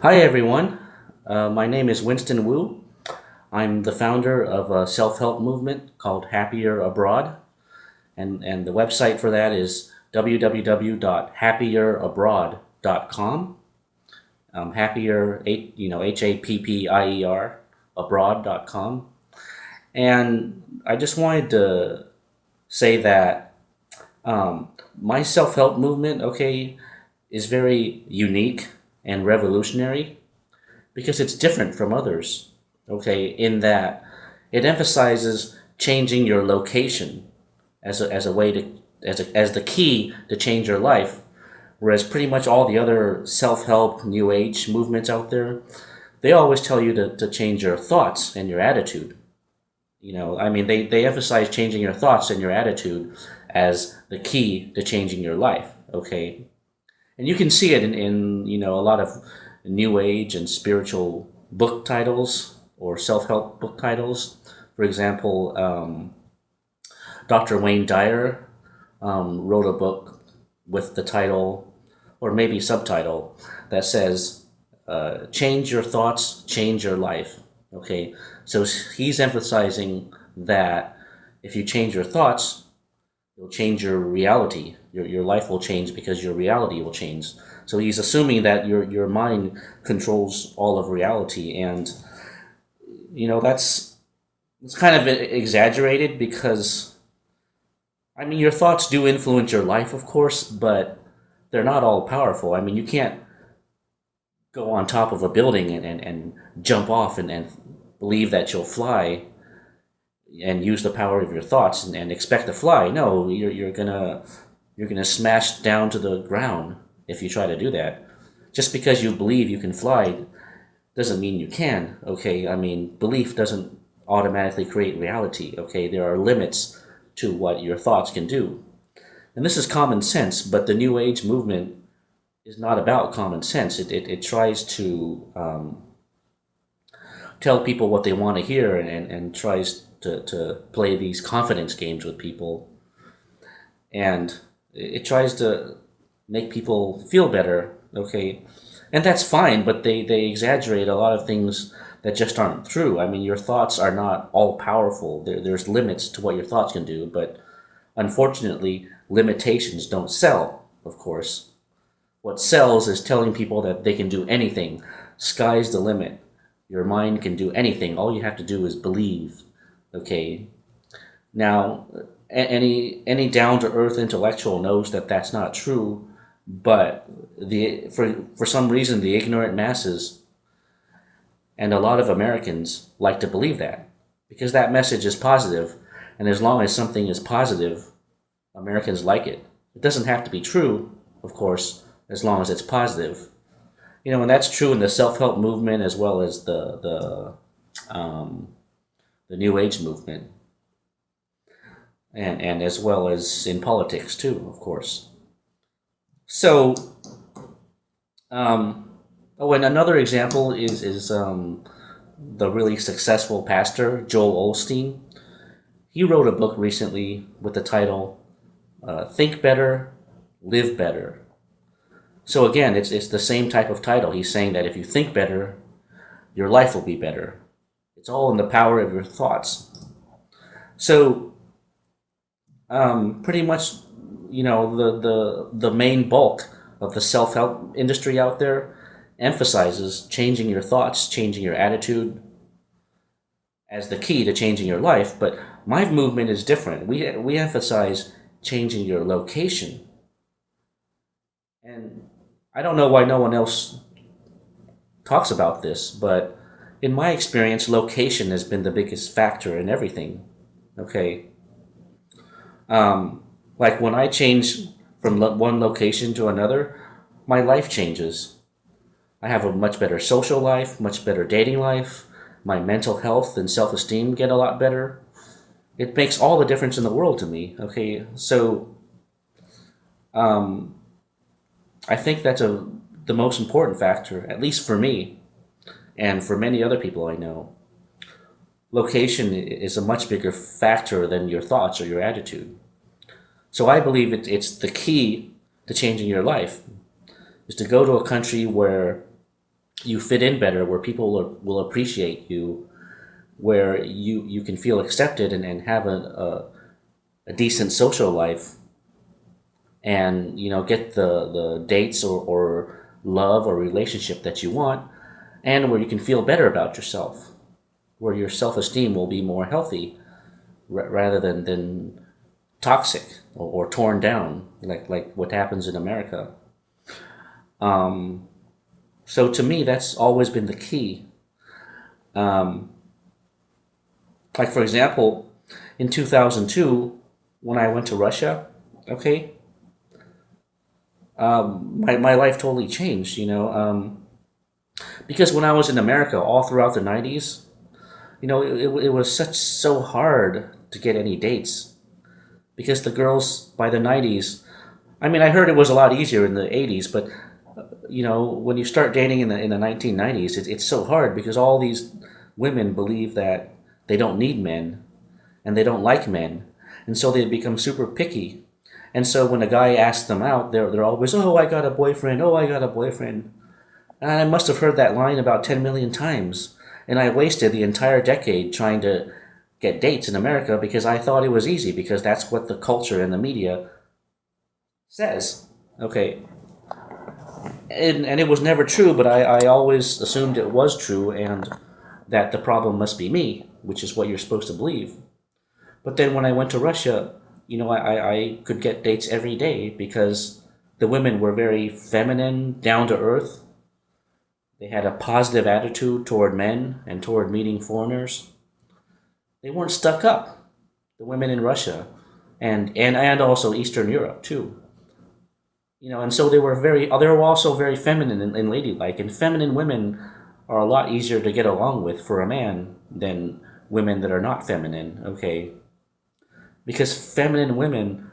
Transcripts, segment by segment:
Hi everyone, my name is Winston Wu. I'm the founder of a self-help movement called Happier Abroad, and the website for that is www.happierabroad.com. Happier, Happier, abroad.com. And I just wanted to say that my self-help movement, okay, is very unique and revolutionary because it's different from others, okay, in that it emphasizes changing your location as a way to as the key to change your life, whereas pretty much all the other self-help new age movements out there, they always tell you to change your thoughts and your attitude. I mean, they emphasize changing your thoughts and your attitude as the key to changing your life, okay? And you can see it in a lot of new age and spiritual book titles or self-help book titles. For example, Dr. Wayne Dyer wrote a book with the title, or maybe subtitle, that says, change your thoughts, change your life. Okay, so he's emphasizing that if you change your thoughts, you'll change your reality. Your life will change because your reality will change. So he's assuming that your mind controls all of reality, and that's it's kind of exaggerated because I mean your thoughts do influence your life, of course, but they're not all powerful. I mean you can't go on top of a building and jump off and believe that you'll fly and use the power of your thoughts and expect to fly. No, you're gonna smash down to the ground if you try to do that. Just because you believe you can fly doesn't mean you can. Okay, I mean belief doesn't automatically create reality. Okay, there are limits to what your thoughts can do, and this is common sense. But the New Age movement is not about common sense. It tries to tell people what they want to hear and tries to play these confidence games with people, and it tries to make people feel better, okay, and that's fine, but they exaggerate a lot of things that just aren't true. I mean your thoughts are not all powerful. There's limits to what your thoughts can do, but unfortunately limitations don't sell, of course. What sells is telling people that they can do anything. Sky's the limit. Your mind can do anything. All you have to do is believe. Okay. Now, any down to earth intellectual knows that that's not true, but for some reason the ignorant masses and a lot of Americans like to believe that because that message is positive, and as long as something is positive, Americans like it. It doesn't have to be true, of course, as long as it's positive. And that's true in the self-help movement as well as the New Age movement, and as well as in politics too, of course. So, and another example is the really successful pastor Joel Osteen. He wrote a book recently with the title "Think Better, Live Better." So again, it's the same type of title. He's saying that if you think better, your life will be better. It's all in the power of your thoughts. So pretty much, the main bulk of the self-help industry out there emphasizes changing your thoughts, changing your attitude as the key to changing your life. But my movement is different. We emphasize changing your location. And I don't know why no one else talks about this, but in my experience, location has been the biggest factor in everything. Okay, like when I change from one location to another, my life changes. I have a much better social life, much better dating life. My mental health and self-esteem get a lot better. It makes all the difference in the world to me. Okay, so um, I think that's the most important factor, at least for me and for many other people I know. Location is a much bigger factor than your thoughts or your attitude. So I believe it's the key to changing your life is to go to a country where you fit in better, where people will appreciate you, where you can feel accepted and have a decent social life, and get the dates or love or relationship that you want, and where you can feel better about yourself, where your self-esteem will be more healthy rather than toxic or torn down like what happens in America. So to me, that's always been the key. Um, like for example, in 2002, when I went to Russia, okay, my life totally changed. Because when I was in America, all throughout the 90s, it was so hard to get any dates because the girls by the 90s. I mean, I heard it was a lot easier in the 80s, but when you start dating in the 1990s, it's so hard because all these women believe that they don't need men and they don't like men, and so they become super picky. And so when a guy asks them out, they're always, oh, I got a boyfriend, oh, I got a boyfriend. And I must have heard that line about 10 million times. And I wasted the entire decade trying to get dates in America because I thought it was easy because that's what the culture and the media says. Okay. And it was never true, but I always assumed it was true and that the problem must be me, which is what you're supposed to believe. But then when I went to Russia, I could get dates every day because the women were very feminine, down to earth. They had a positive attitude toward men and toward meeting foreigners. They weren't stuck up, the women in Russia, and also Eastern Europe too. And so they were also very feminine and ladylike. And feminine women are a lot easier to get along with for a man than women that are not feminine. Okay, because feminine women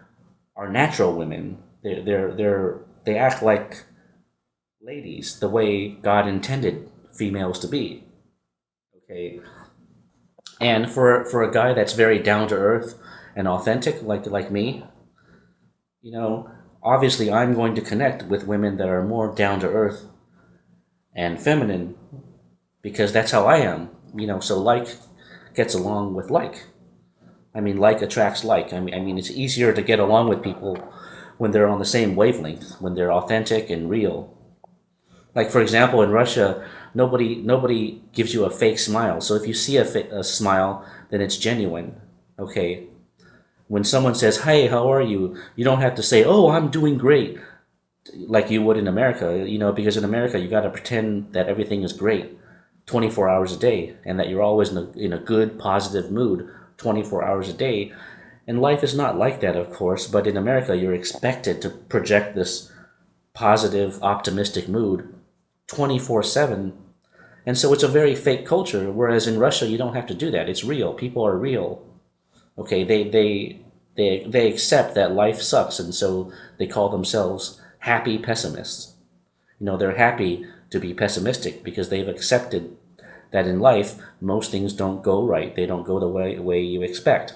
are natural women. They act like ladies the way God intended females to be. Okay, and for a guy that's very down to earth and authentic like me, you know, obviously I'm going to connect with women that are more down to earth and feminine because that's how I am. So like gets along with like. I mean, like attracts like. I mean, it's easier to get along with people when they're on the same wavelength, when they're authentic and real. Like for example, in Russia, nobody gives you a fake smile. So if you see a smile, then it's genuine. Okay. When someone says, "Hey, how are you?" You don't have to say, "Oh, I'm doing great," like you would in America. Because in America you got to pretend that everything is great, 24 hours a day, and that you're always in a good, positive mood, 24 hours a day. And life is not like that, of course. But in America, you're expected to project this positive, optimistic mood 24/7. And so it's a very fake culture, whereas in Russia, you don't have to do that. It's real. People are real. Okay, they accept that life sucks, and so they call themselves happy pessimists. They're happy to be pessimistic because they've accepted that in life, most things don't go right. They don't go the way you expect.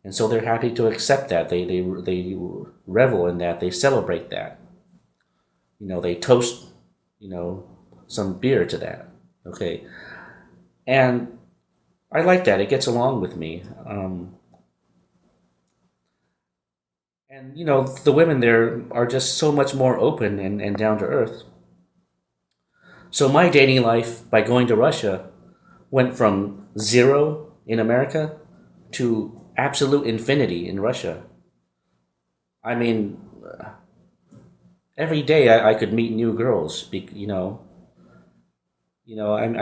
And so they're happy to accept that. They revel in that. They celebrate that. They toast, some beer to that. Okay. And I like that. It gets along with me. And the women there are just so much more open and down to earth. So my dating life by going to Russia went from zero in America to absolute infinity in Russia. I mean, every day I could meet new girls. I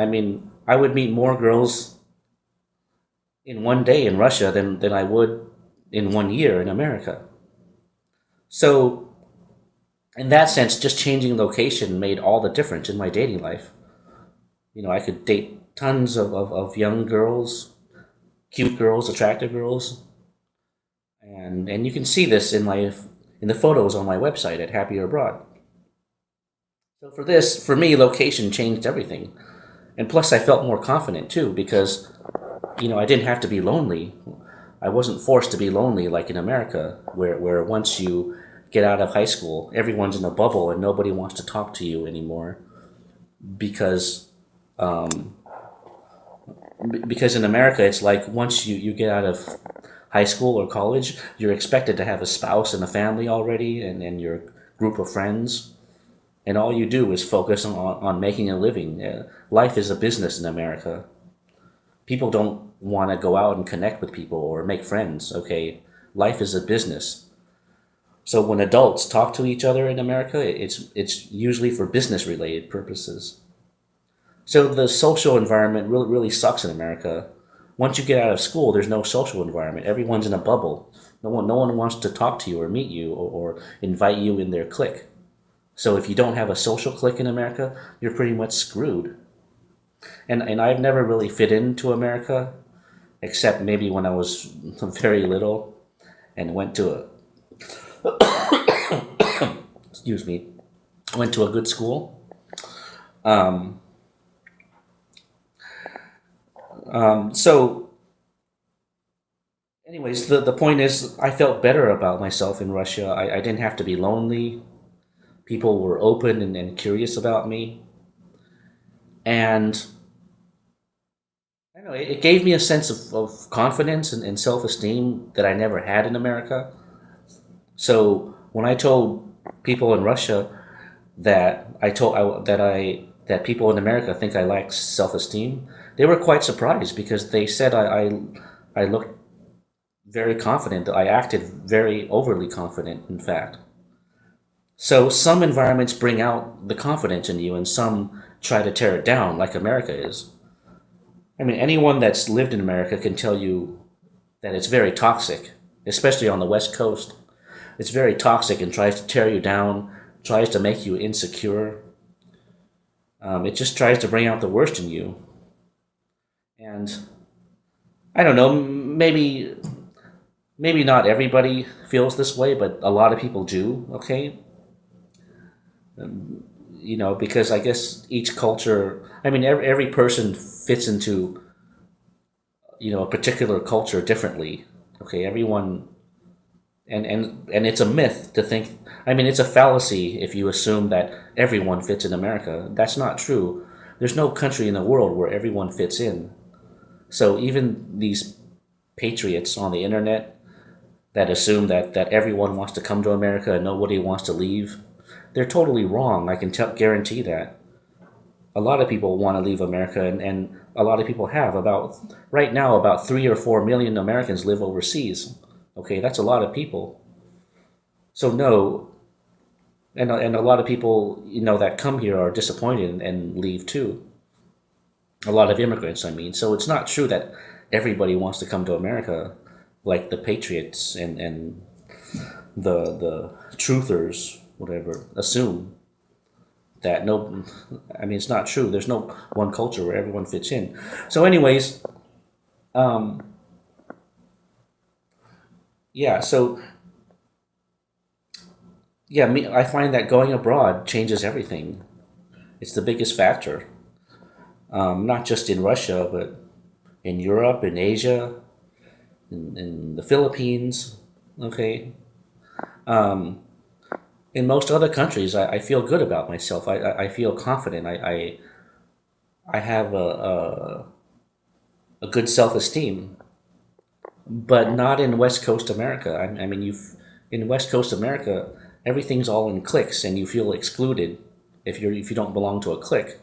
mean, I would meet more girls in one day in Russia than I would in 1 year in America. So, in that sense, just changing location made all the difference in my dating life. I could date tons of young girls, cute girls, attractive girls, and you can see this in the photos on my website at Happier Abroad. So for me, location changed everything, and plus I felt more confident too because I didn't have to be lonely. I wasn't forced to be lonely like in America, where once you get out of high school, everyone's in a bubble and nobody wants to talk to you anymore. because um, because in America it's like once you get out of high school or college, you're expected to have a spouse and a family already, and your group of friends, and all you do is focus on making a living. Life is a business in America. People don't want to go out and connect with people or make friends. Okay, life is a business. So when adults talk to each other in America, it's usually for business related purposes. So the social environment really sucks in America. Once you get out of school, there's no social environment. Everyone's in a bubble. No one wants to talk to you or meet you or invite you in their clique. So if you don't have a social clique in America, you're pretty much screwed. And I've never really fit into America, except maybe when I was very little and went to a excuse me, went to a good school. Um, so anyways, the point is I felt better about myself in Russia. I didn't have to be lonely. People were open and curious about me. And I don't know, it gave me a sense of confidence and self-esteem that I never had in America. So when I told people in Russia that that people in America think I lack self-esteem, they were quite surprised because they said I looked very confident. I acted very overly confident, in fact. So some environments bring out the confidence in you, and some try to tear it down, like America is. I mean, anyone that's lived in America can tell you that it's very toxic, especially on the West Coast. It's very toxic and tries to tear you down, tries to make you insecure. It just tries to bring out the worst in you. And I don't know, maybe not everybody feels this way, but a lot of people do. Okay, because I guess each culture. I mean, every person fits into a particular culture differently. Okay, everyone and it's a myth to think. I mean, it's a fallacy if you assume that everyone fits in America. That's not true. There's no country in the world where everyone fits in. So even these patriots on the internet that assume that everyone wants to come to America and nobody wants to leave, they're totally wrong. I can guarantee that. A lot of people want to leave America, and a lot of people have. Right now, about 3 or 4 million Americans live overseas. Okay, that's a lot of people. So no, and a lot of people that come here are disappointed and leave too. A lot of immigrants, I mean. So it's not true that everybody wants to come to America, like the patriots and the truthers, whatever, assume that. No, I mean, it's not true. There's no one culture where everyone fits in. So anyways, um, yeah, so yeah, I find that going abroad changes everything. It's the biggest factor, not just in Russia, but in Europe, in Asia, in the Philippines. Okay, um, in most other countries, I feel good about myself. I feel confident. I have a good self-esteem, but not in West Coast America. I mean, in West Coast America, everything's all in cliques, and you feel excluded if you don't belong to a clique.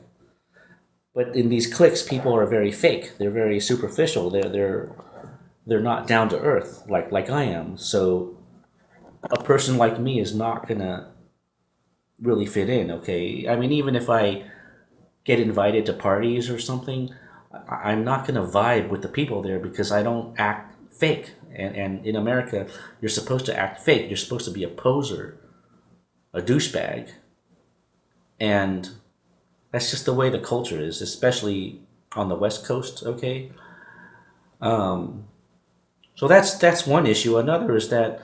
But in these cliques, people are very fake. They're very superficial. They're not down to earth like I am. So a person like me is not gonna really fit in. Okay, I mean, even if I get invited to parties or something, I'm not gonna vibe with the people there because I don't act fake. And in America, you're supposed to act fake. You're supposed to be a poser, a douchebag, and that's just the way the culture is, especially on the West Coast. Okay, um, so that's one issue. Another is that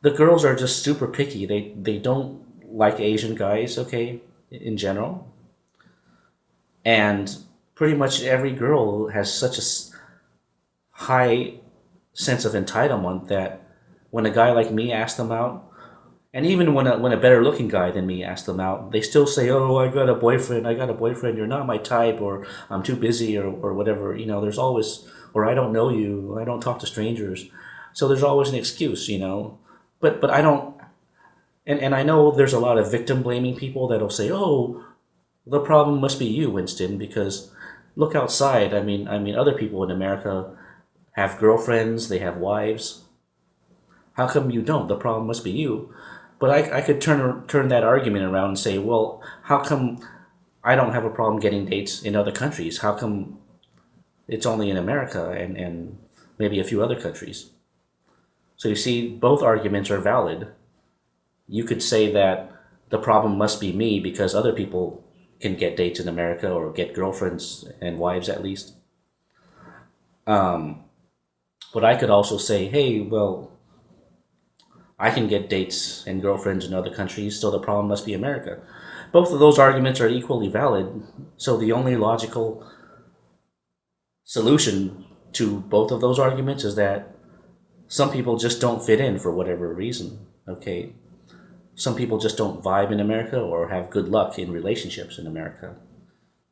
the girls are just super picky. They don't like Asian guys. Okay, in general, and pretty much every girl has such a high sense of entitlement that when a guy like me asks them out, And even when a better looking guy than me asks them out, they still say, "Oh, I got a boyfriend. I got a boyfriend. You're not my type, or I'm too busy, or whatever." There's always, or I don't know you. I don't talk to strangers. So there's always an excuse. But I don't, and I know there's a lot of victim blaming people that'll say, "Oh, the problem must be you, Winston, because look outside. I mean, other people in America have girlfriends. They have wives. How come you don't? The problem must be you." But I could turn that argument around and say, well, how come I don't have a problem getting dates in other countries? How come it's only in America and maybe a few other countries? So you see, both arguments are valid. You could say that the problem must be me because other people can get dates in America or get girlfriends and wives at least. Um, but I could also say, hey, well, I can get dates and girlfriends in other countries, so the problem must be America. Both of those arguments are equally valid. So the only logical solution to both of those arguments is that some people just don't fit in for whatever reason. Okay. Some people just don't vibe in America or have good luck in relationships in America.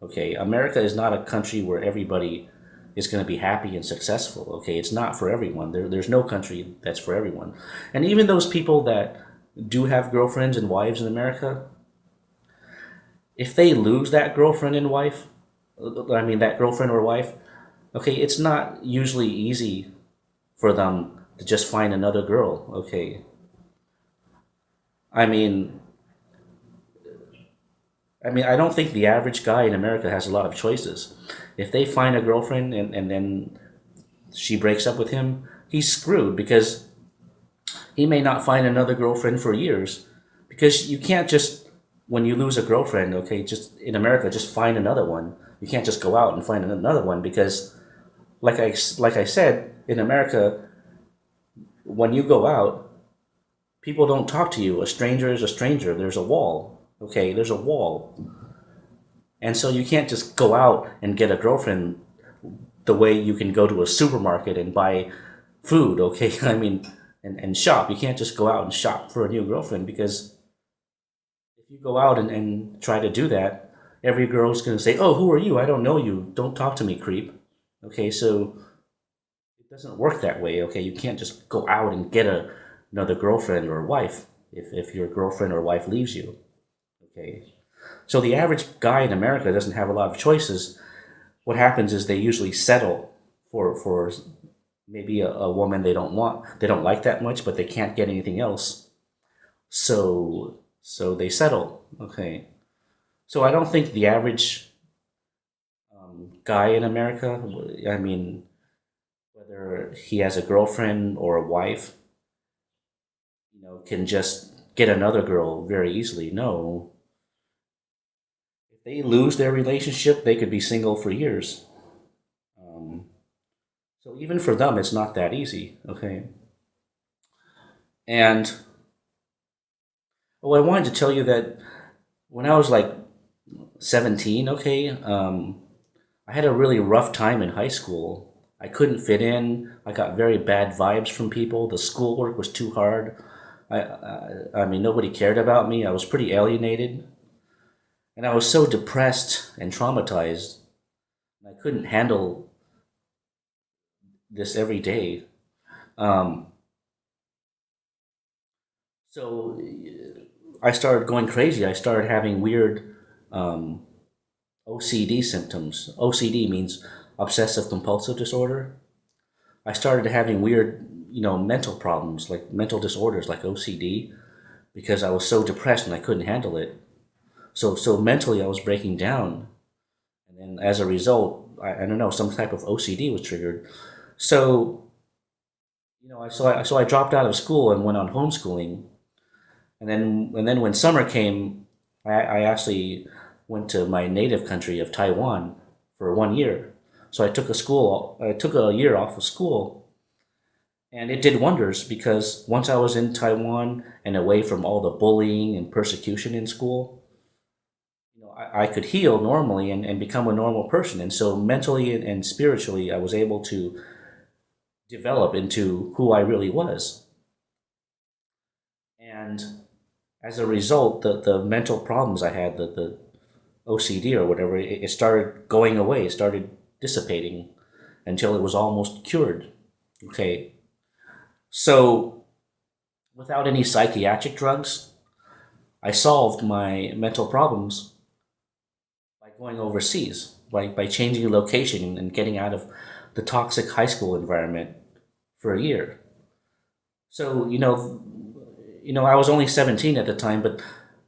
Okay. America is not a country where everybody is going to be happy and successful. Okay. It's not for everyone. There's no country that's for everyone. And even those people that do have girlfriends and wives in America, if they lose that girlfriend and wife, I mean, that girlfriend or wife, okay, it's not usually easy for them to just find another girl. Okay. I mean, I don't think the average guy in America has a lot of choices. If they find a girlfriend and then she breaks up with him, he's screwed because he may not find another girlfriend for years. Because you can't just, when you lose a girlfriend, okay, just in America, just find another one. You can't just go out and find another one because, like I said, in America, when you go out, people don't talk to you. A stranger is a stranger. There's a wall. Okay, there's a wall. And so you can't just go out and get a girlfriend the way you can go to a supermarket and buy food, okay? And shop. You can't just go out and shop for a new girlfriend because if you go out and try to do that, every girl's going to say, "Oh, who are you? I don't know you. Don't talk to me, creep." Okay, so it doesn't work that way, okay? You can't just go out and get another girlfriend or wife if your girlfriend or wife leaves you, okay? So the average guy in America doesn't have a lot of choices. What happens is they usually settle for maybe a woman they don't like that much, but they can't get anything else. So they settle. Okay. So I don't think the average guy in America, I mean, whether he has a girlfriend or a wife, can just get another girl very easily. No. If they lose their relationship, they could be single for years. Um, so even for them, it's not that easy. Okay. And I wanted to tell you that when I was like 17, okay, I had a really rough time in high school. I couldn't fit in. I got very bad vibes from people. The schoolwork was too hard. I mean, nobody cared about me. I was pretty alienated. And I was so depressed and traumatized. I couldn't handle this every day. Um, so I started going crazy. I started having weird um, OCD symptoms. OCD means obsessive compulsive disorder. I started having weird, mental problems, like mental disorders like OCD, because I was so depressed and I couldn't handle it. So mentally I was breaking down. And then as a result, I don't know, some type of OCD was triggered. So, so I dropped out of school and went on homeschooling. And then when summer came, I actually went to my native country of Taiwan for 1 year. So I took a year off of school, and it did wonders because once I was in Taiwan and away from all the bullying and persecution in school, I could heal normally and become a normal person. And so mentally and spiritually, I was able to develop into who I really was. And as a result, the mental problems I had, the OCD or whatever, it started going away. It started dissipating until it was almost cured. Okay, so without any psychiatric drugs, I solved my mental problems by going overseas, by changing location and getting out of the toxic high school environment for a year. So I was only 17 at the time, but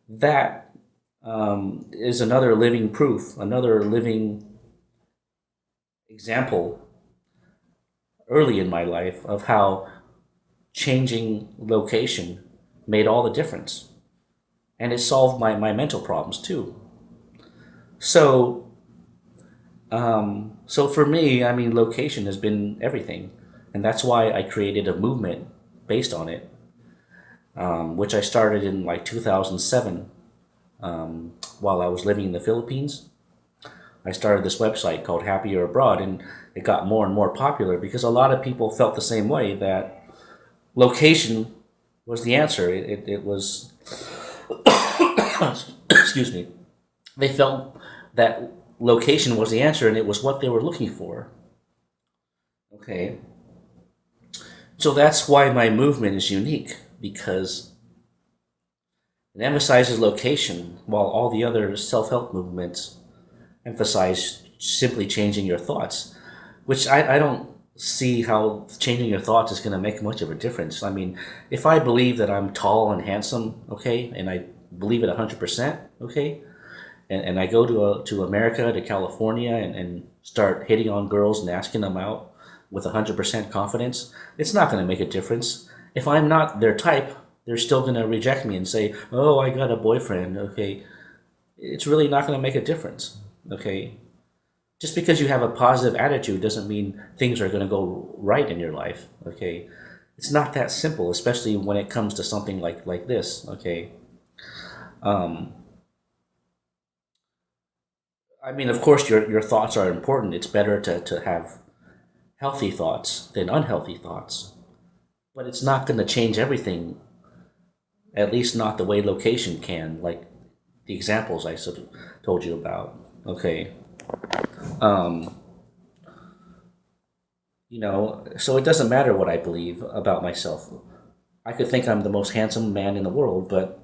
that is another living proof, another living example early in my life of how changing location made all the difference. And it solved my mental problems too. So, so for me, I mean, location has been everything. And that's why I created a movement based on it, which I started in like 2007 while I was living in the Philippines. I started this website called Happier Abroad, and it got more and more popular because a lot of people felt the same way, that location was the answer. It was, excuse me, they felt that location was the answer and it was what they were looking for. Okay, so that's why my movement is unique, because it emphasizes location while all the other self help movements emphasize simply changing your thoughts, which I don't see how changing your thoughts is going to make much of a difference. I mean, if I believe that I'm tall and handsome, okay, and I believe it 100%, okay, and I go to America, to California, and start hitting on girls and asking them out with 100% confidence, it's not going to make a difference. If I'm not their type, they're still going to reject me and say, oh, I got a boyfriend, okay. It's really not going to make a difference, okay. Just because you have a positive attitude doesn't mean things are going to go right in your life, okay. It's not that simple, especially when it comes to something like this, okay. um, I mean, of course, your thoughts are important. It's better to have healthy thoughts than unhealthy thoughts, but it's not going to change everything, at least not the way location can, like the examples I sort of told you about, okay. um, so it doesn't matter what I believe about myself. I could think I'm the most handsome man in the world, but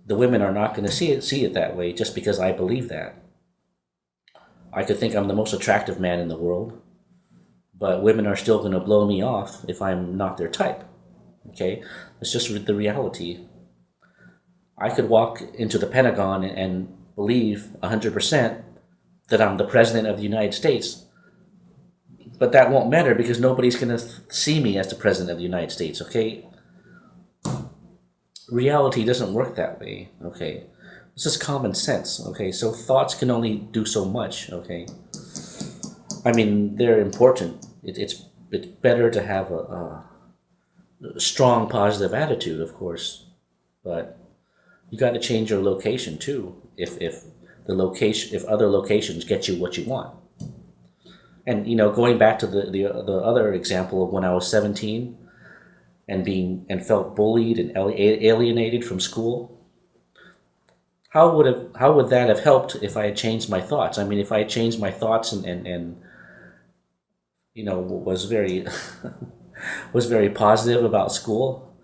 the women are not going to see it that way just because I believe that. I could think I'm the most attractive man in the world, but women are still going to blow me off if I'm not their type. Okay, it's just the reality. I could walk into the Pentagon and believe 100% that I'm the president of the United States, but that won't matter because nobody's going to see me as the president of the United States. Okay, reality doesn't work that way. Okay, this is common sense. Okay, so thoughts can only do so much. Okay, I mean, they're important. It's better to have a strong positive attitude, of course, but you got to change your location too. If other locations get you what you want. And going back to the other example of when I was 17 and felt bullied and alienated from school, how would that have helped if I had changed my thoughts? I mean, if I had changed my thoughts and was very was very positive about school,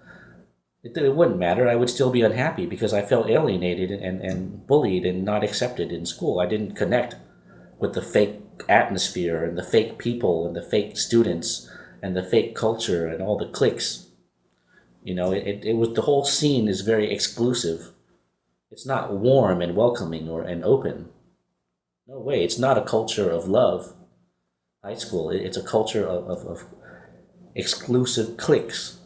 it wouldn't matter. I would still be unhappy because I felt alienated and bullied and not accepted in school. I didn't connect with the fake atmosphere and the fake people and the fake students and the fake culture and all the cliques. It was, the whole scene is very exclusive. It's not warm and welcoming and open. No way. It's not a culture of love. High school. It's a culture of exclusive cliques,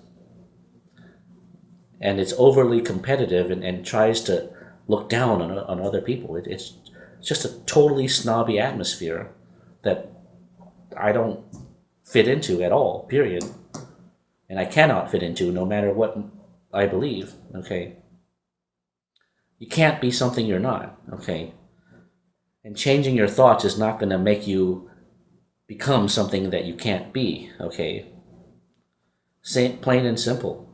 and it's overly competitive and tries to look down on other people. It's just a totally snobby atmosphere that I don't fit into at all, period. And I cannot fit into no matter what I believe, okay? You can't be something you're not, okay? And changing your thoughts is not going to make you become something that you can't be, okay? Plain and simple.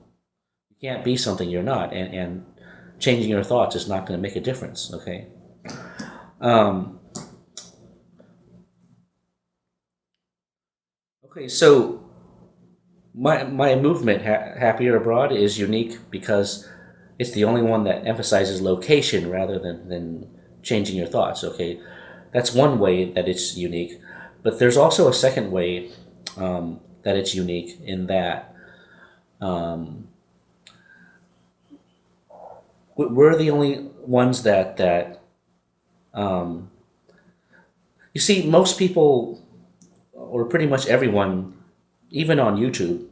You can't be something you're not, and changing your thoughts is not going to make a difference. Okay. Um, okay. So my movement, Happier Abroad, is unique because it's the only one that emphasizes location rather than changing your thoughts. Okay, that's one way that it's unique, but there's also a second way that it's unique in that um, we're the only ones that um, you see. Most people, or pretty much everyone, even on YouTube,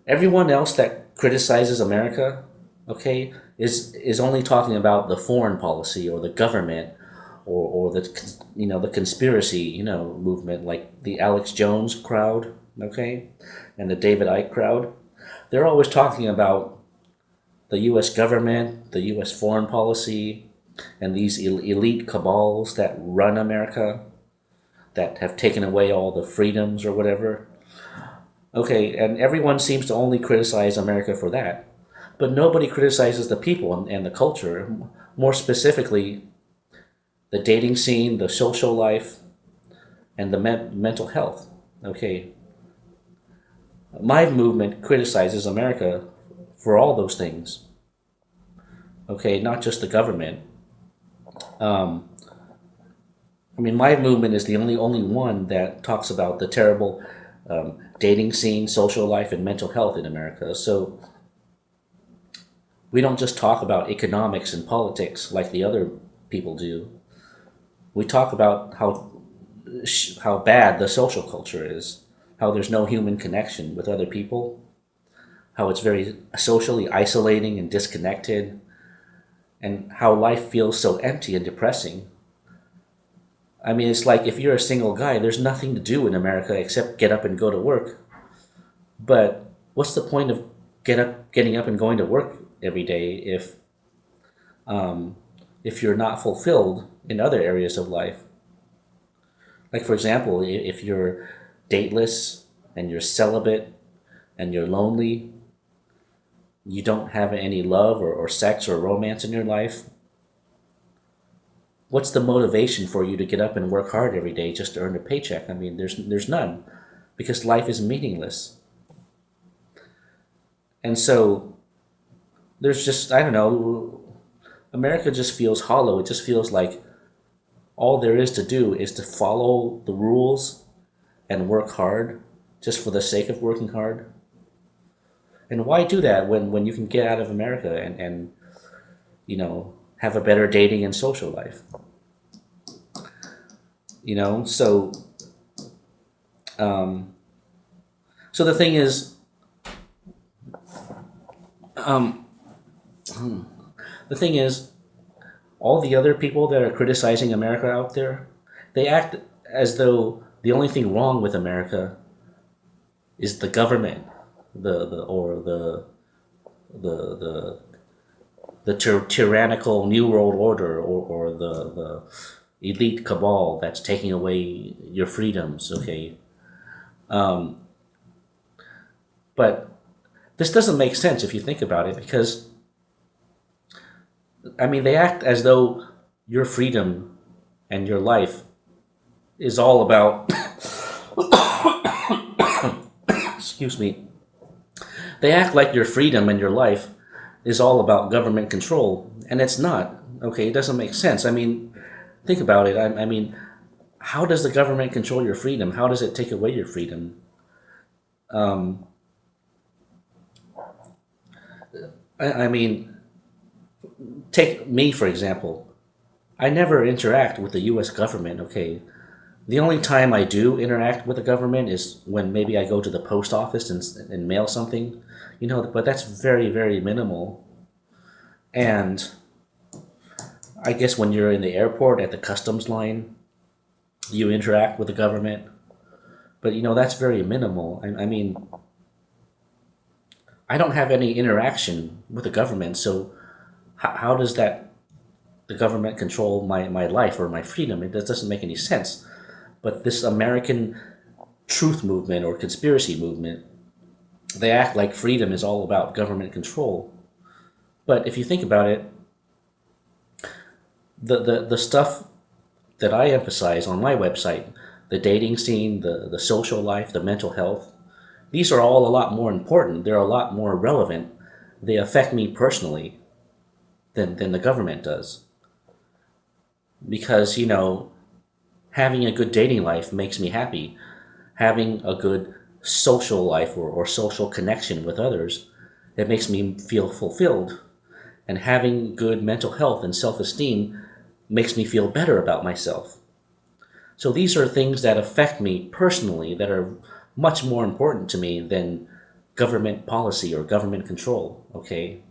everyone else that criticizes America, okay, is only talking about the foreign policy or the government or the the conspiracy movement, like the Alex Jones crowd, okay, and the David Icke crowd. They're always talking about the U.S. government, the U.S. foreign policy, and these elite cabals that run America, that have taken away all the freedoms or whatever. Okay, and everyone seems to only criticize America for that, but nobody criticizes the people and the culture, more specifically the dating scene, the social life, and the mental health. Okay, my movement criticizes America for all those things. Okay, not just the government. Um, I mean, my movement is the only one that talks about the terrible dating scene, social life, and mental health in America. So we don't just talk about economics and politics like the other people do. We talk about how bad the social culture is, how there's no human connection with other people, how it's very socially isolating and disconnected, and how life feels so empty and depressing. I mean, it's like if you're a single guy, there's nothing to do in America except get up and go to work. But what's the point of getting up and going to work every day if you're not fulfilled in other areas of life? Like, for example, if you're dateless and you're celibate and you're lonely, you don't have any love or sex or romance in your life, what's the motivation for you to get up and work hard every day just to earn a paycheck? I mean, there's none, because life is meaningless. And so there's just, I don't know, America just feels hollow. It just feels like all there is to do is to follow the rules and work hard just for the sake of working hard. And why do that when you can get out of America and have a better dating and social life? So so the thing is, um, the thing is, all the other people that are criticizing America out there, they act as though the only thing wrong with America is the government, the or the tyrannical New World Order, or the elite cabal that's taking away your freedoms. Okay, um, but this doesn't make sense if you think about it, because I mean, they act as though your freedom and your life is all about excuse me. They act like your freedom and your life is all about government control, and it's not. Okay, it doesn't make sense. I mean, think about it. I mean, how does the government control your freedom? How does it take away your freedom? Um, I mean, take me for example. I never interact with the U.S. government. Okay, the only time I do interact with the government is when maybe I go to the post office and mail something, but that's very, very minimal. And I guess when you're in the airport at the customs line, you interact with the government. But, that's very minimal. I mean, I don't have any interaction with the government, so how does the government control my life or my freedom? It doesn't make any sense. But this American truth movement or conspiracy movement, they act like freedom is all about government control. But if you think about it, The stuff that I emphasize on my website, the dating scene, the social life, the mental health, these are all a lot more important. They're a lot more relevant. They affect me personally than the government does. Because, having a good dating life makes me happy. Having a good social life or social connection with others, it makes me feel fulfilled. And having good mental health and self-esteem makes me feel better about myself. So these are things that affect me personally that are much more important to me than government policy or government control, okay?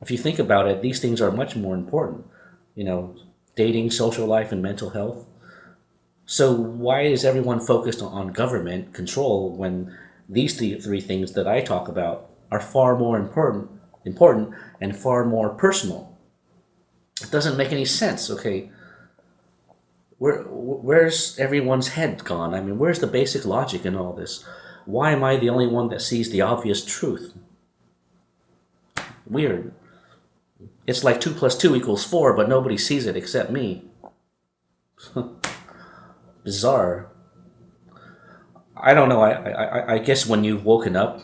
If you think about it, these things are much more important, you know, dating, social life, and mental health. So why is everyone focused on government control when these three things that I talk about are far more important and far more personal? It doesn't make any sense, okay? Where's everyone's head gone? I mean, where's the basic logic in all this? Why am I the only one that sees the obvious truth? Weird. It's like 2 plus 2 equals 4, but nobody sees it except me. Bizarre. I don't know. I guess when you've woken up,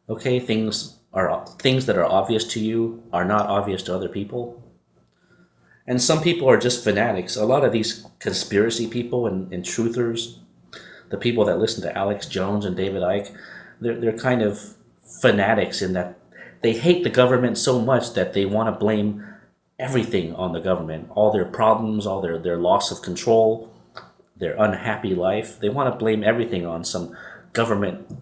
okay, things that are obvious to you are not obvious to other people. And some people are just fanatics. A lot of these conspiracy people and truthers, the people that listen to Alex Jones and David Icke, they're kind of fanatics in that they hate the government so much that they want to blame everything on the government. All their problems, all their loss of control, their unhappy life. They want to blame everything on some government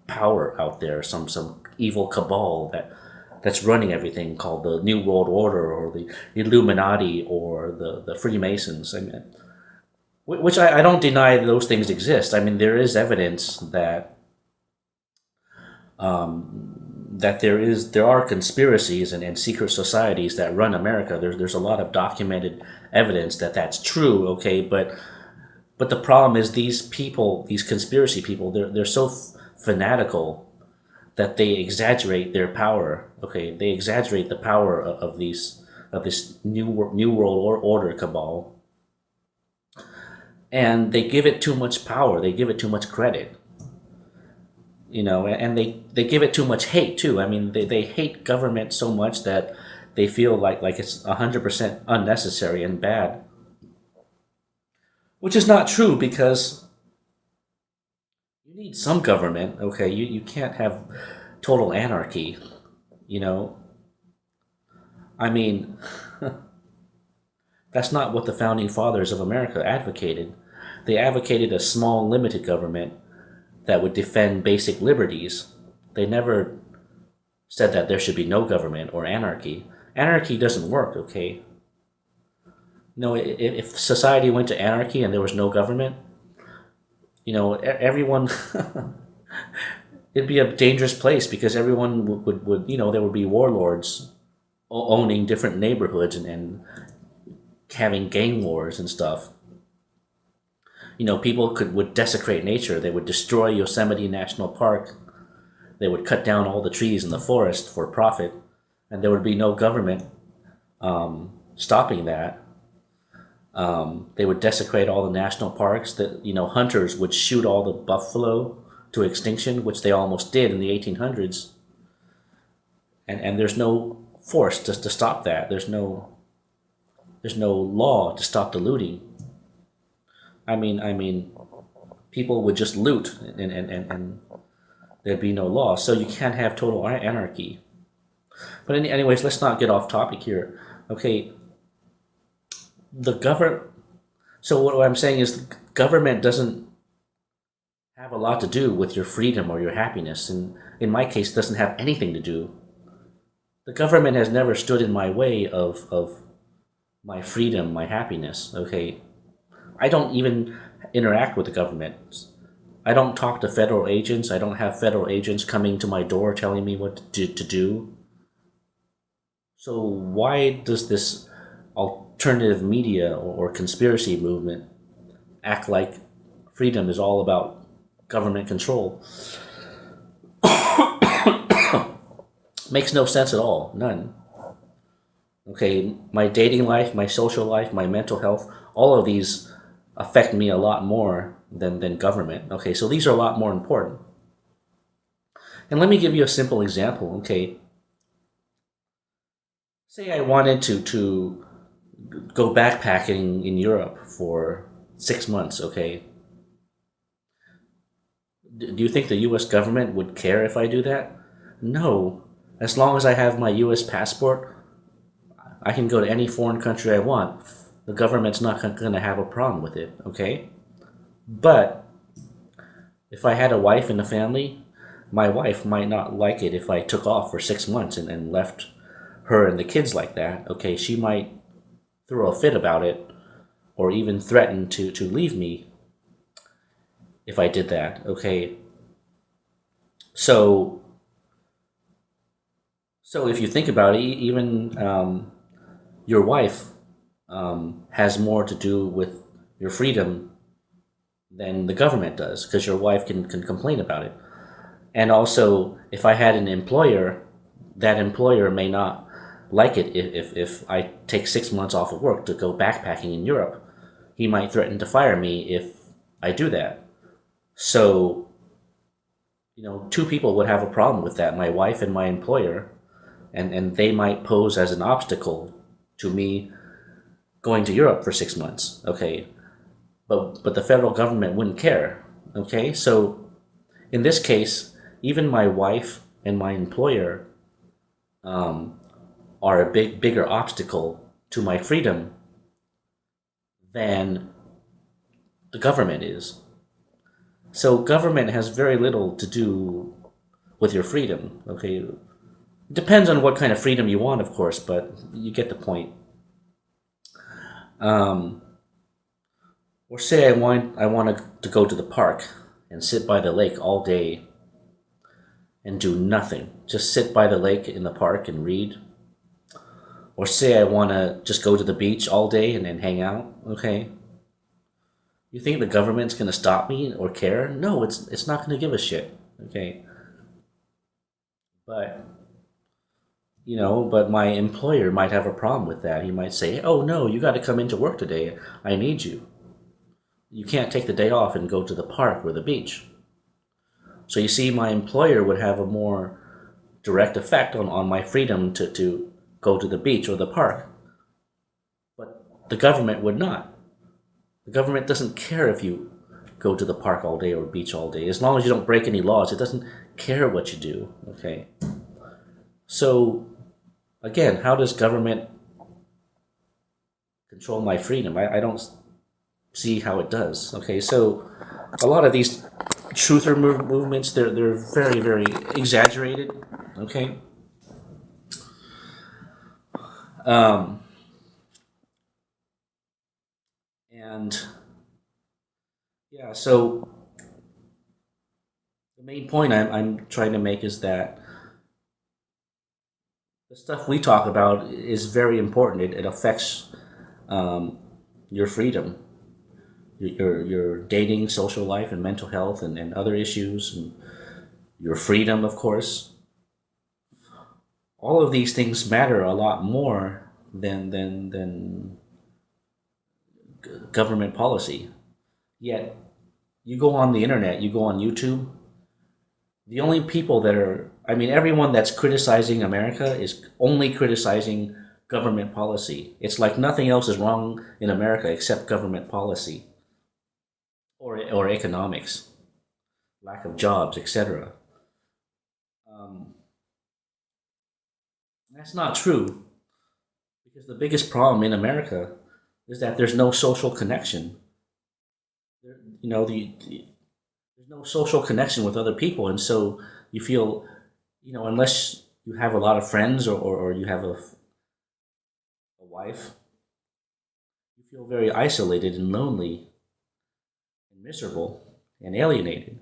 power out there, some evil cabal that's running everything, called the New World Order or the Illuminati or the Freemasons. I mean, which I don't deny those things exist. I mean, there is evidence that there are conspiracies and secret societies that run America. There's a lot of documented evidence that that's true. Okay, but the problem is these people, these conspiracy people, they're so fanatical that they exaggerate their power. Okay, they exaggerate the power of this new world order cabal, and they give it too much power. They give it too much credit. And they give it too much hate too. I mean, they hate government so much that they feel like it's 100% unnecessary and bad, which is not true because you need some government. Okay, you can't have total anarchy. I mean, that's not what the founding fathers of America advocated. They advocated a small, limited government that would defend basic liberties. They never said that there should be no government or anarchy. Anarchy doesn't work, okay? If society went to anarchy and there was no government, everyone, it'd be a dangerous place because everyone would there would be warlords owning different neighborhoods and having gang wars and stuff. People would desecrate nature. They would destroy Yosemite National Park. They would cut down all the trees in the forest for profit, and there would be no government stopping that. They would desecrate all the national parks. That hunters would shoot all the buffalo to extinction, which they almost did in the 1800s. And there's no force to stop that. There's no law to stop the looting. I mean, people would just loot, and there'd be no law. So you can't have total anarchy. But anyways, let's not get off topic here. Okay, So what I'm saying is, the government doesn't have a lot to do with your freedom or your happiness, and in my case, it doesn't have anything to do. The government has never stood in my way of my freedom, my happiness. Okay. I don't even interact with the government. I don't talk to federal agents. I don't have federal agents coming to my door telling me what to do. So why does this alternative media or conspiracy movement act like freedom is all about government control? Makes no sense at all. None. Okay, my dating life, my social life, my mental health, all of these affect me a lot more than government. Okay, so these are a lot more important. And let me give you a simple example. Okay, say I wanted to go backpacking in Europe for 6 months. Okay, do you think the U.S. government would care if I do that? No. As long as I have my U.S. passport, I can go to any foreign country I want. The government's not going to have a problem with it. Okay, but if I had a wife and a family, my wife might not like it if I took off for 6 months and left her and the kids like that. Okay, she might throw a fit about it or even threaten to leave me if I did that. Okay, so so if you think about it, even your wife has more to do with your freedom than the government does because your wife can complain about it. And also, if I had an employer, that employer may not like it if I take 6 months off of work to go backpacking in Europe. He might threaten to fire me if I do that. So, two people would have a problem with that, my wife and my employer, and they might pose as an obstacle to me going to Europe for 6 months. Okay, but the federal government wouldn't care. Okay, so in this case, even my wife and my employer are a bigger obstacle to my freedom than the government is. So government has very little to do with your freedom. Okay, it depends on what kind of freedom you want, of course, but you get the point. Um, or say I want to go to the park and sit by the lake all day and do nothing. Just sit by the lake in the park and read. Or say I want to just go to the beach all day and hang out. Okay. You think the government's going to stop me or care? No, it's not going to give a shit. Okay. But but my employer might have a problem with that. He might say, "Oh no, you got to come into work today. I need you. You can't take the day off and go to the park or the beach." So you see, my employer would have a more direct effect on my freedom to go to the beach or the park. But the government would not. The government doesn't care if you go to the park all day or beach all day. As long as you don't break any laws, it doesn't care what you do. Okay. So again, how does government control my freedom? I don't see how it does. Okay, so a lot of these truther movements, they're very, very exaggerated. Okay. Um, and yeah, so the main point I'm trying to make is that the stuff we talk about is very important. It affects um, your freedom, your dating, social life, and mental health, and other issues, and your freedom, of course. All of these things matter a lot more than government policy. Yet, you go on the internet, you go on YouTube, the only people that are, I mean, everyone that's criticizing America is only criticizing government policy. It's like nothing else is wrong in America except government policy or economics, lack of jobs, etc. Um, that's not true because the biggest problem in America is that there's no social connection. There's no social connection with other people, and so you feel, unless you have a lot of friends or you have a wife, you feel very isolated and lonely and miserable and alienated,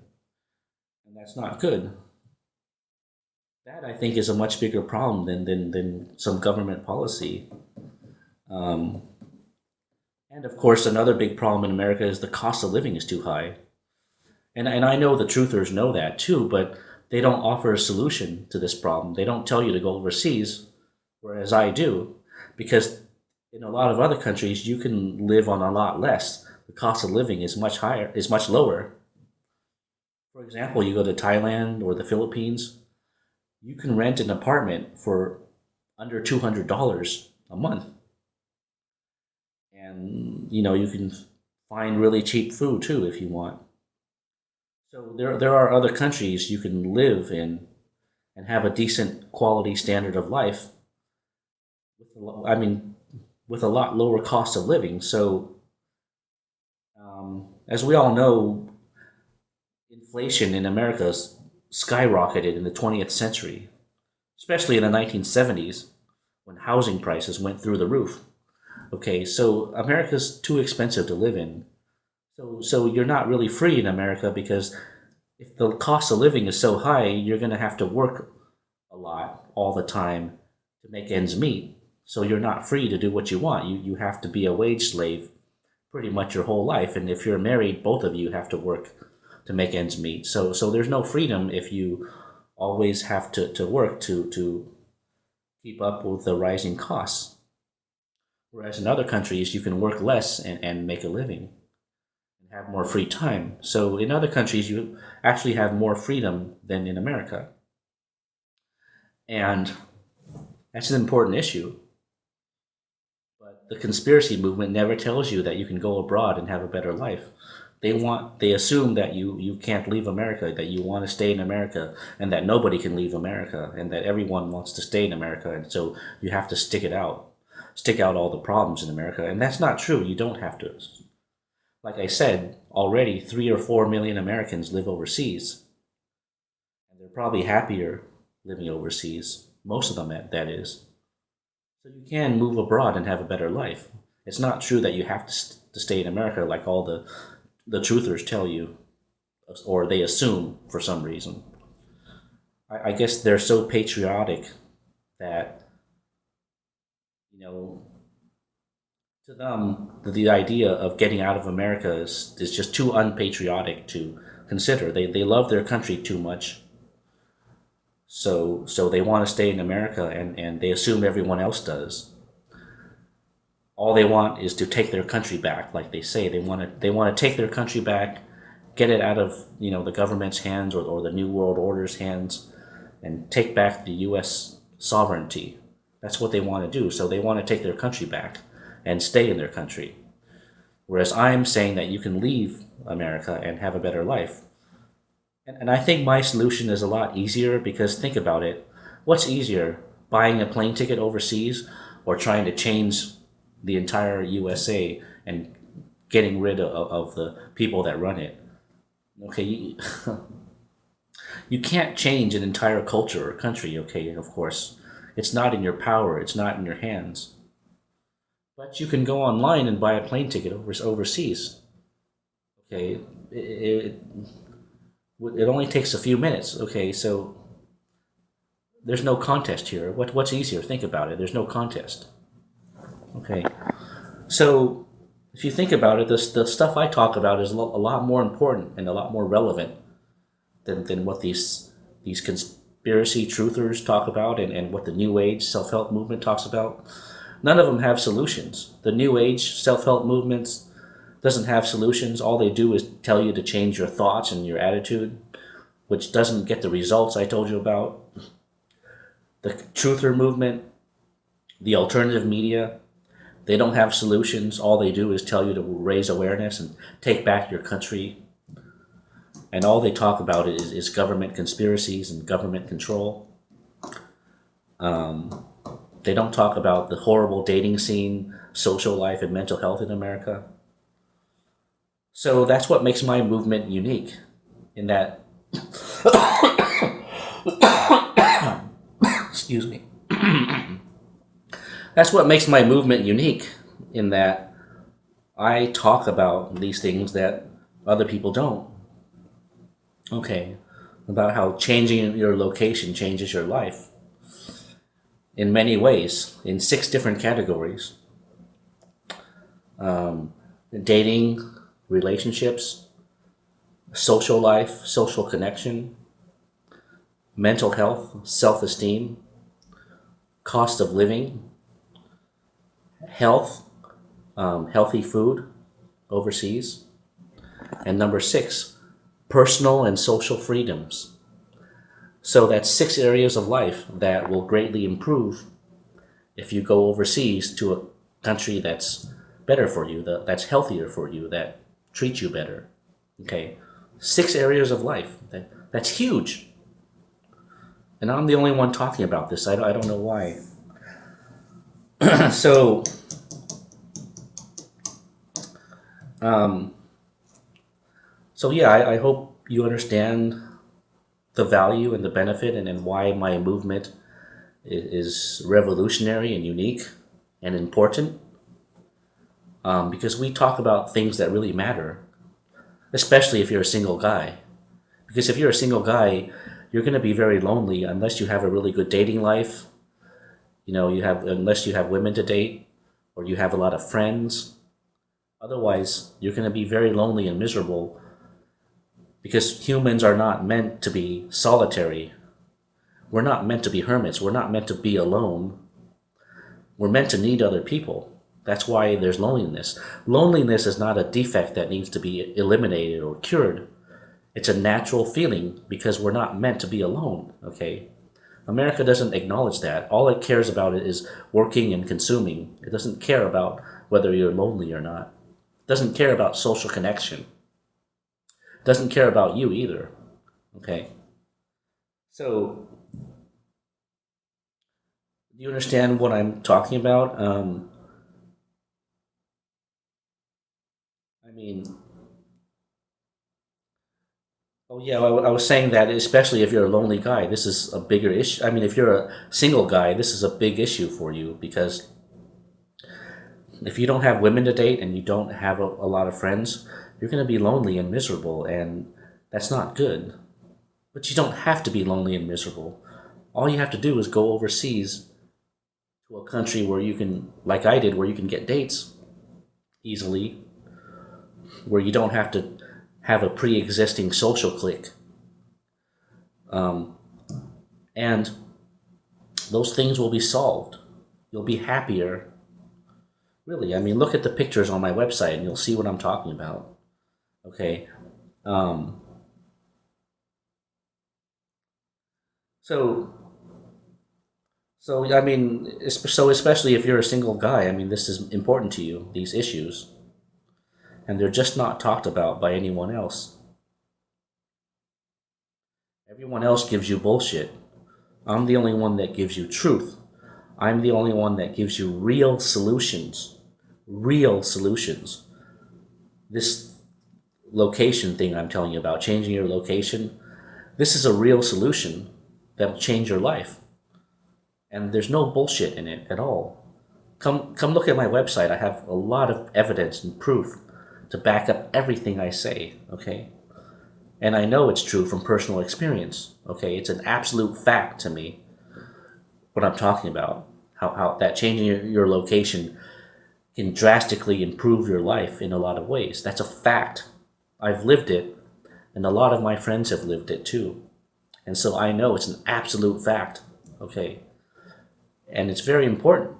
and that's not good. That I think is a much bigger problem than some government policy. Um, and of course, another big problem in America is the cost of living is too high. And I know the truthers know that too, but they don't offer a solution to this problem. They don't tell you to go overseas, whereas I do. because in a lot of other countries you can live on a lot less. The cost of living is much higher, is much lower. For example, you go to Thailand or the Philippines, you can rent an apartment for under $200 a month, and you can find really cheap food too if you want. So there are other countries you can live in and have a decent quality standard of life I mean, with a lot lower cost of living. So, as we all know, inflation in America skyrocketed in the 20th century, especially in the 1970s when housing prices went through the roof. Okay, so America's too expensive to live in. So you're not really free in America because if the cost of living is so high, you're going to have to work a lot all the time to make ends meet. So you're not free to do what you want. You have to be a wage slave pretty much your whole life. And if you're married, both of you have to work to make ends meet. So there's no freedom if you always have to work to keep up with the rising costs. Whereas in other countries, you can work less and make a living and have more free time. So in other countries, you actually have more freedom than in America. And that's an important issue. But the conspiracy movement never tells you that you can go abroad and have a better life. They assume that you can't leave America, that you want to stay in America, and that nobody can leave America, and that everyone wants to stay in America, and so you have to stick out all the problems in America. And that's not true. You don't have to. Like I said, already 3 or 4 million Americans live overseas, and they're probably happier living overseas. Most of them, that is. So you can move abroad and have a better life. It's not true that you have to stay in America like all the truthers tell you, or they assume for some reason. I guess they're so patriotic that, you know, to them, the idea of getting out of America is just too unpatriotic to consider. They love their country too much. So they want to stay in America, and they assume everyone else does. All they want is to take their country back, like they say. They want to take their country back, get it out of the government's hands, or the New World Order's hands, and take back the U.S. sovereignty. That's what they want to do. So they want to take their country back and stay in their country. Whereas I'm saying that you can leave America and have a better life. And I think my solution is a lot easier because think about it. What's easier, buying a plane ticket overseas or trying to change the entire USA and getting rid of the people that run it? Okay, you can't change an entire culture or country, okay, of course. It's not in your power, it's not in your hands. But you can go online and buy a plane ticket overseas. Okay, it only takes a few minutes. Okay, so there's no contest here. What's easier? Think about it. There's no contest. Okay, so if you think about it, the stuff I talk about is a lot more important and a lot more relevant than what these conspiracy truthers talk about and what the New Age self-help movement talks about. None of them have solutions. The New Age self-help movements doesn't have solutions. All they do is tell you to change your thoughts and your attitude, which doesn't get the results I told you about. The truther movement, the alternative media, they don't have solutions. All they do is tell you to raise awareness and take back your country. And all they talk about is government conspiracies and government control. They don't talk about the horrible dating scene, social life, and mental health in America. So that's what makes my movement unique, in that, excuse me. That's what makes my movement unique, in that I talk about these things that other people don't. Okay, about how changing your location changes your life in many ways, in 6 different categories. Dating, relationships, social life, social connection, mental health, self-esteem, cost of living, health, healthy food overseas. And number six, personal and social freedoms. So that's six areas of life that will greatly improve if you go overseas to a country that's better for you, that's healthier for you, that treats you better. Okay, six areas of life. That's huge. And I'm the only one talking about this. I don't know why. So, so yeah, I hope you understand the value and the benefit and why my movement is revolutionary and unique and important. Because we talk about things that really matter, especially if you're a single guy. Because if you're a single guy, you're going to be very lonely unless you have a really good dating life. You know, you have unless you have women to date or you have a lot of friends. Otherwise, you're going to be very lonely and miserable because humans are not meant to be solitary. We're not meant to be hermits. We're not meant to be alone. We're meant to need other people. That's why there's loneliness. Loneliness is not a defect that needs to be eliminated or cured. It's a natural feeling because we're not meant to be alone, okay? America doesn't acknowledge that. All it cares about is working and consuming. It doesn't care about whether you're lonely or not. It doesn't care about social connection. It doesn't care about you either, okay? So, do you understand what I'm talking about? I mean, oh yeah, I was saying that especially if you're a lonely guy, this is a bigger issue. I mean, if you're a single guy, this is a big issue for you because if you don't have women to date and you don't have a lot of friends, you're going to be lonely and miserable, and that's not good. But you don't have to be lonely and miserable. All you have to do is go overseas to a country where you can, like I did, where you can get dates easily, where you don't have to have a pre-existing social clique. Um, and those things will be solved. You'll be happier. Really, I mean, look at the pictures on my website and you'll see what I'm talking about. Okay. Um, so, so I mean, so especially if you're a single guy, I mean, this is important to you, these issues, and they're just not talked about by anyone else. Everyone else gives you bullshit. I'm the only one that gives you truth. I'm the only one that gives you real solutions. Real solutions. This location thing I'm telling you about, changing your location, this is a real solution that'll change your life. And there's no bullshit in it at all. Come look at my website. I have a lot of evidence and proof to back up everything I say, okay? And I know it's true from personal experience, okay? It's an absolute fact to me what I'm talking about. How that changing your location can drastically improve your life in a lot of ways. That's a fact. I've lived it, and a lot of my friends have lived it too. And so I know it's an absolute fact, okay? And it's very important.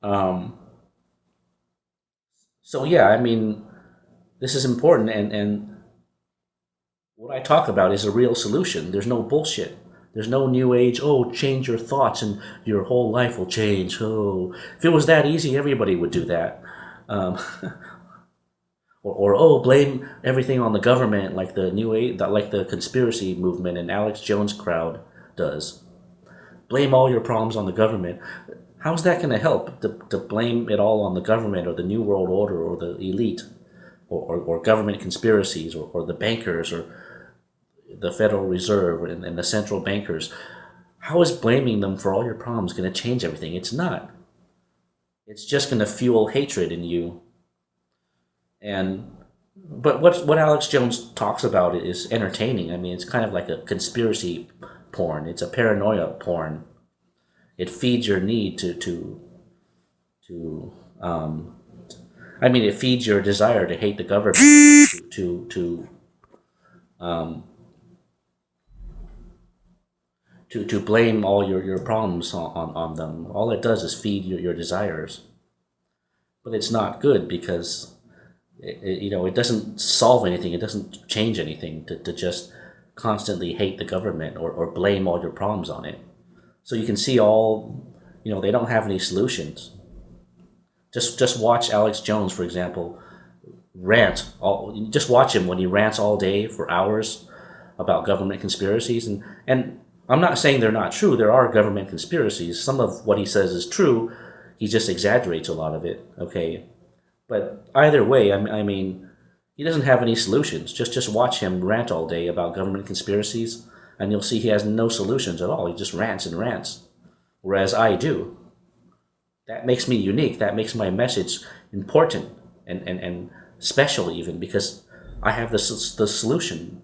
Um, so yeah, I mean, this is important, and what I talk about is a real solution. There's no bullshit. There's no new age, oh, change your thoughts and your whole life will change. Oh, if it was that easy, everybody would do that. Um, or oh, blame everything on the government like the new age, like the conspiracy movement and Alex Jones crowd does. Blame all your problems on the government. How's that going to help? To blame it all on the government or the New World Order or the elite or government conspiracies or the bankers or the Federal Reserve and the central bankers. How is blaming them for all your problems going to change everything? It's not. It's just going to fuel hatred in you. And but what Alex Jones talks about is entertaining. I mean, it's kind of like a conspiracy porn. It's a paranoia porn. It feeds your need to I mean, it feeds your desire to hate the government, to um, to blame all your problems on them. All it does is feed your desires. But it's not good because it doesn't solve anything. It doesn't change anything to just constantly hate the government or blame all your problems on it. So you can see they don't have any solutions. Just watch Alex Jones, for example, rant. Just watch him when he rants all day for hours about government conspiracies. And I'm not saying they're not true. There are government conspiracies. Some of what he says is true. He just exaggerates a lot of it, okay? But either way, I mean, he doesn't have any solutions. Just watch him rant all day about government conspiracies, and you'll see he has no solutions at all. He just rants and rants, whereas I do. That makes me unique. That makes my message important and special even, because I have the solution.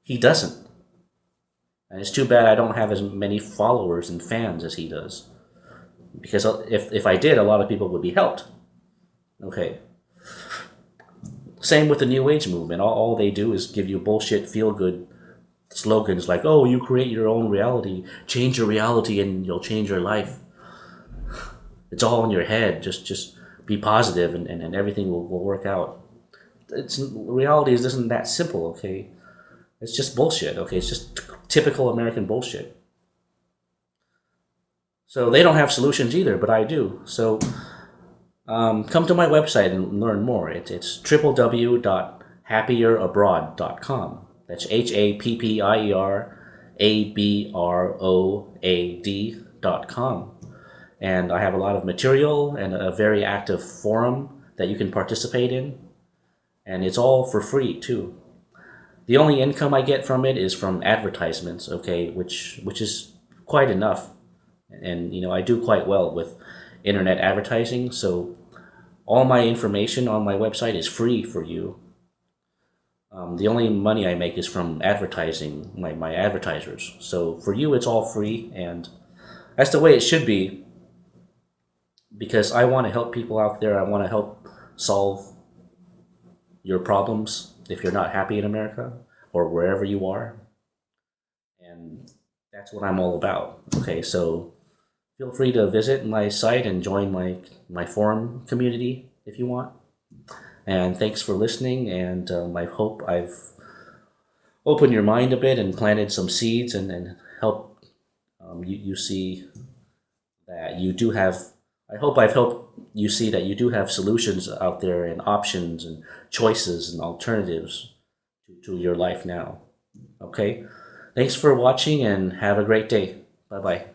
He doesn't. And it's too bad I don't have as many followers and fans as he does. Because if I did, a lot of people would be helped. Okay. Same with the New Age movement. All they do is give you bullshit, feel-good slogans like, oh, you create your own reality, change your reality, and you'll change your life. It's all in your head. Just be positive, and everything will work out. Reality isn't that simple, okay? It's just bullshit, okay? It's just typical American bullshit. So they don't have solutions either, but I do. So come to my website and learn more. It's www.happierabroad.com. That's HAPPIERABROAD.com. And I have a lot of material and a very active forum that you can participate in. And it's all for free, too. The only income I get from it is from advertisements, okay, which is quite enough. And, I do quite well with internet advertising, so all my information on my website is free for you. The only money I make is from advertising, my advertisers. So for you, it's all free, and that's the way it should be, because I want to help people out there. I want to help solve your problems if you're not happy in America or wherever you are. And that's what I'm all about. Okay, so feel free to visit my site and join my forum community if you want. And thanks for listening, and I hope I've opened your mind a bit and planted some seeds and help you see that you do have, I hope I've helped you see that you do have solutions out there and options and choices and alternatives to your life now. Okay? Thanks for watching and have a great day. Bye-bye.